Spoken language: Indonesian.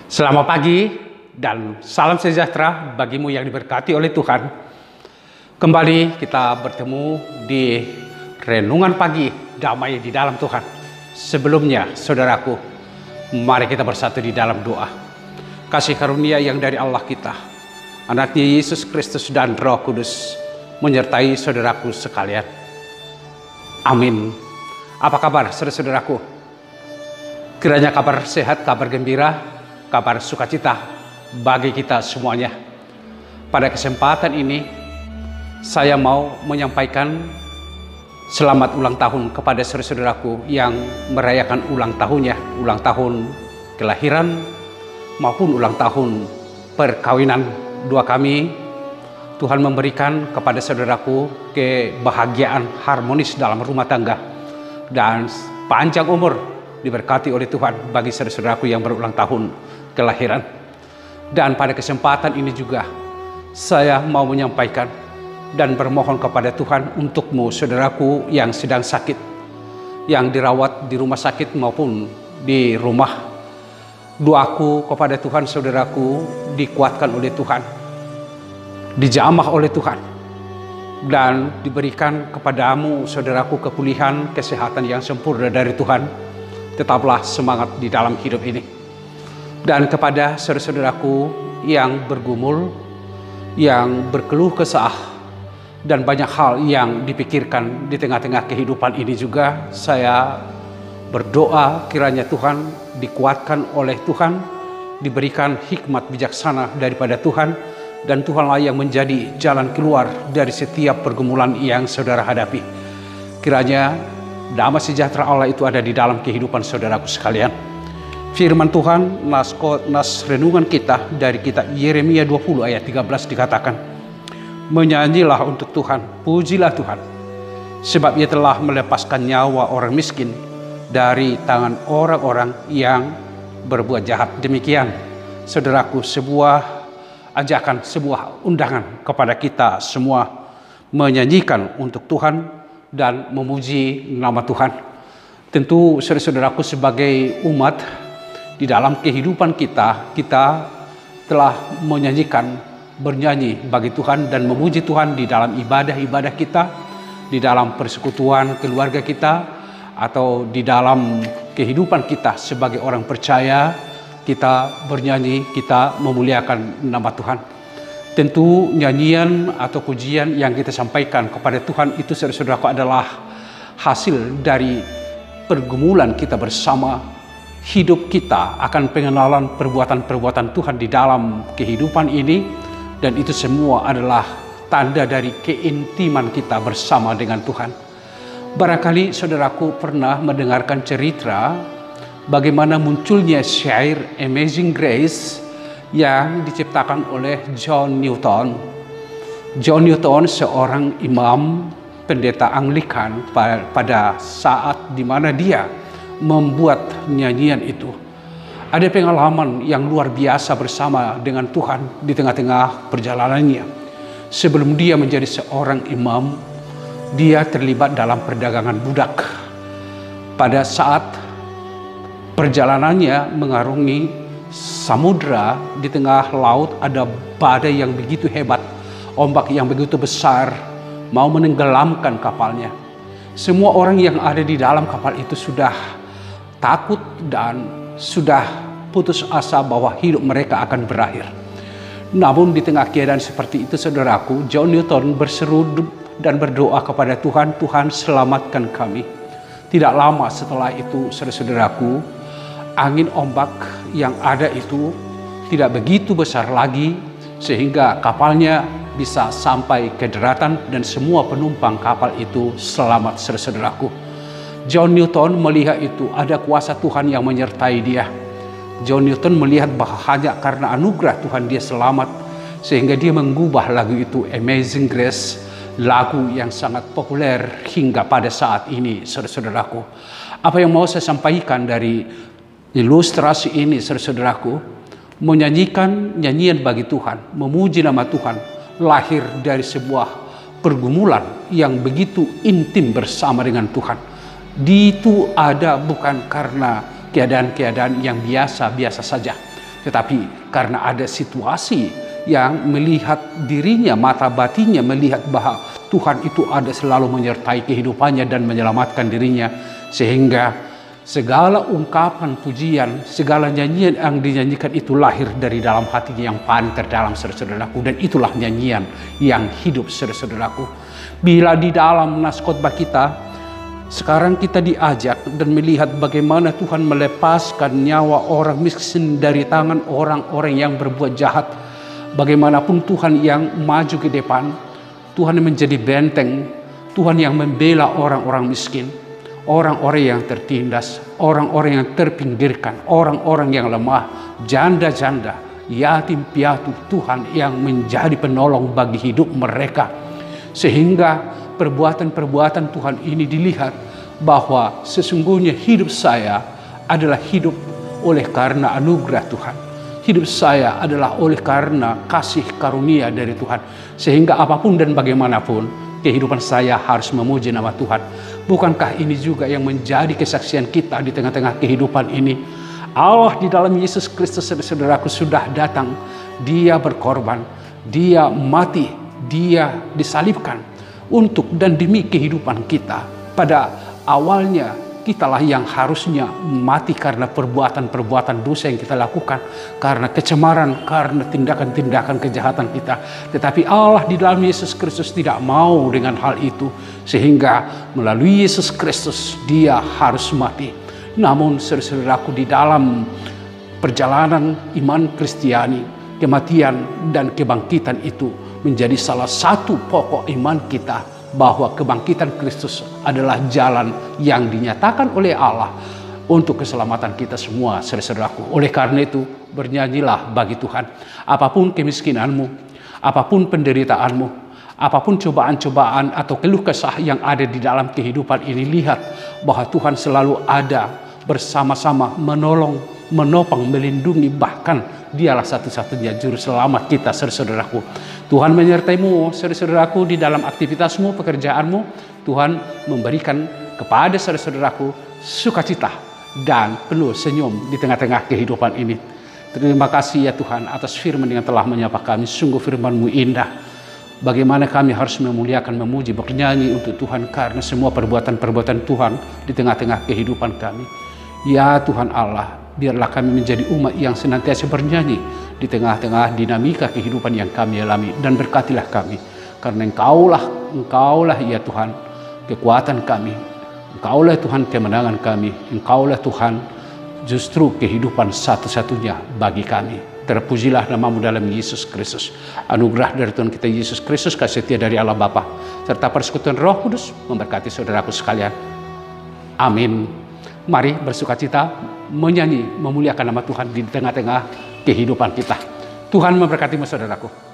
Selamat pagi dan salam sejahtera bagimu yang diberkati oleh Tuhan. Kembali kita bertemu di renungan pagi damai di dalam Tuhan. Sebelumnya, saudaraku, mari kita bersatu di dalam doa. Kasih karunia yang dari Allah kita, Anaknya Yesus Kristus dan Roh Kudus menyertai saudaraku sekalian. Amin. Apa kabar saudara-saudaraku? Kiranya kabar sehat, kabar gembira, kabar sukacita bagi kita semuanya. Pada kesempatan ini, saya mau menyampaikan selamat ulang tahun kepada saudara-saudaraku yang merayakan ulang tahunnya, ulang tahun kelahiran maupun ulang tahun perkawinan dua kami. Tuhan memberikan kepada saudaraku kebahagiaan harmonis dalam rumah tangga dan panjang umur diberkati oleh Tuhan bagi saudara-saudaraku yang berulang tahun kelahiran. Dan pada kesempatan ini juga saya mau menyampaikan dan bermohon kepada Tuhan untukmu saudaraku yang sedang sakit, yang dirawat di rumah sakit maupun di rumah. Doaku kepada Tuhan, saudaraku dikuatkan oleh Tuhan, dijamah oleh Tuhan, dan diberikan kepadamu saudaraku kepulihan kesehatan yang sempurna dari Tuhan. Tetaplah semangat di dalam hidup ini. Dan kepada saudara-saudaraku yang bergumul, yang berkeluh kesah, dan banyak hal yang dipikirkan di tengah-tengah kehidupan ini juga, saya berdoa kiranya Tuhan dikuatkan oleh Tuhan, diberikan hikmat bijaksana daripada Tuhan, dan Tuhanlah yang menjadi jalan keluar dari setiap pergumulan yang saudara hadapi. Kiranya damai sejahtera Allah itu ada di dalam kehidupan saudaraku sekalian. Firman Tuhan, nas renungan kita dari kitab Yeremia 20 ayat 13 dikatakan, menyanyilah untuk Tuhan, pujilah Tuhan, sebab Ia telah melepaskan nyawa orang miskin dari tangan orang-orang yang berbuat jahat. Demikian, saudaraku, sebuah ajakan, sebuah undangan kepada kita semua menyanyikan untuk Tuhan dan memuji nama Tuhan. Tentu saudara-saudaraku sebagai umat, di dalam kehidupan kita telah menyanyikan, bernyanyi bagi Tuhan dan memuji Tuhan di dalam ibadah-ibadah kita, di dalam persekutuan keluarga kita, atau di dalam kehidupan kita sebagai orang percaya. Kita bernyanyi, kita memuliakan nama Tuhan. Tentu nyanyian atau pujian yang kita sampaikan kepada Tuhan itu saudara-saudaraku adalah hasil dari pergumulan kita bersama. Hidup kita akan pengenalan perbuatan-perbuatan Tuhan di dalam kehidupan ini, dan itu semua adalah tanda dari keintiman kita bersama dengan Tuhan. Barangkali saudaraku pernah mendengarkan cerita bagaimana munculnya syair Amazing Grace yang diciptakan oleh John Newton. John Newton seorang imam pendeta Anglikan pada saat di mana dia membuat nyanyian itu. Ada pengalaman yang luar biasa bersama dengan Tuhan di tengah-tengah perjalanannya. Sebelum dia menjadi seorang imam, dia terlibat dalam perdagangan budak. Pada saat perjalanannya mengarungi samudra, di tengah laut ada badai yang begitu hebat, ombak yang begitu besar, mau menenggelamkan kapalnya. Semua orang yang ada di dalam kapal itu sudah takut dan sudah putus asa bahwa hidup mereka akan berakhir. Namun di tengah keadaan seperti itu, saudaraku, John Newton berseru dan berdoa kepada Tuhan, Tuhan selamatkan kami. Tidak lama setelah itu, saudara-saudaraku, angin ombak yang ada itu tidak begitu besar lagi sehingga kapalnya bisa sampai ke daratan dan semua penumpang kapal itu selamat, saudara-saudaraku. John Newton melihat itu ada kuasa Tuhan yang menyertai dia. John Newton melihat bahwa hanya karena anugerah Tuhan dia selamat, sehingga dia mengubah lagu itu Amazing Grace, lagu yang sangat populer hingga pada saat ini, saudara-saudaraku. Apa yang mau saya sampaikan dari ilustrasi ini, saudara-saudaraku, menyanyikan nyanyian bagi Tuhan, memuji nama Tuhan, lahir dari sebuah pergumulan yang begitu intim bersama dengan Tuhan. Itu ada bukan karena keadaan-keadaan yang biasa-biasa saja, Tetapi karena ada situasi yang melihat dirinya, mata batinnya melihat bahwa Tuhan itu ada selalu menyertai kehidupannya dan menyelamatkan dirinya, sehingga segala ungkapan pujian, segala nyanyian yang dinyanyikan itu lahir dari dalam hatinya yang paling terdalam, saudara-saudaraku. Dan itulah nyanyian yang hidup, saudara-saudaraku. Bila di dalam nas khotbah kita, sekarang kita diajak dan melihat bagaimana Tuhan melepaskan nyawa orang miskin dari tangan orang-orang yang berbuat jahat. Bagaimanapun Tuhan yang maju ke depan, Tuhan yang menjadi benteng, Tuhan yang membela orang-orang miskin, orang-orang yang tertindas, orang-orang yang terpinggirkan, orang-orang yang lemah, janda-janda, yatim piatu. Tuhan yang menjadi penolong bagi hidup mereka. Sehingga perbuatan-perbuatan Tuhan ini dilihat bahwa sesungguhnya hidup saya adalah hidup oleh karena anugerah Tuhan. Hidup saya adalah oleh karena kasih karunia dari Tuhan. Sehingga apapun dan bagaimanapun, kehidupan saya harus memuji nama Tuhan. Bukankah ini juga yang menjadi kesaksian kita di tengah-tengah kehidupan ini? Allah di dalam Yesus Kristus, saudaraku, sudah datang. Dia berkorban, Dia mati, Dia disalibkan untuk dan demi kehidupan kita. Pada awalnya kitalah yang harusnya mati karena perbuatan-perbuatan dosa yang kita lakukan, karena kecemaran, karena tindakan-tindakan kejahatan kita. Tetapi Allah di dalam Yesus Kristus tidak mau dengan hal itu, sehingga melalui Yesus Kristus Dia harus mati. Namun saudaraku, di dalam perjalanan iman Kristiani, kematian dan kebangkitan itu menjadi salah satu pokok iman kita, bahwa kebangkitan Kristus adalah jalan yang dinyatakan oleh Allah untuk keselamatan kita semua, saudaraku. Oleh karena itu, bernyanyilah bagi Tuhan. Apapun kemiskinanmu, apapun penderitaanmu, apapun cobaan-cobaan atau keluh kesah yang ada di dalam kehidupan ini, lihat bahwa Tuhan selalu ada bersama-sama, menolong, menopang, melindungi, bahkan Dialah satu-satunya juru selamat kita, saudaraku. Tuhan menyertaimu, saudaraku, di dalam aktivitasmu, pekerjaanmu. Tuhan memberikan kepada saudaraku sukacita dan penuh senyum di tengah-tengah kehidupan ini. Terima kasih ya Tuhan atas firman yang telah menyapa kami. Sungguh firman-Mu indah. Bagaimana kami harus memuliakan, memuji, bernyanyi untuk Tuhan karena semua perbuatan-perbuatan Tuhan di tengah-tengah kehidupan kami. Ya Tuhan Allah, biarlah kami menjadi umat yang senantiasa bernyanyi di tengah-tengah dinamika kehidupan yang kami alami. Dan berkatilah kami, karena Engkaulah ya Tuhan kekuatan kami, Engkaulah Tuhan kemenangan kami, Engkaulah Tuhan justru kehidupan satu-satunya bagi kami. Terpujilah nama-Mu dalam Yesus Kristus. Anugerah dari Tuhan kita Yesus Kristus, kasih setia dari Allah Bapa, serta persekutuan Roh Kudus memberkati saudaraku sekalian. Amin. Mari bersukacita, menyanyi, memuliakan nama Tuhan di tengah-tengah kehidupan kita. Tuhan memberkatimu, saudaraku.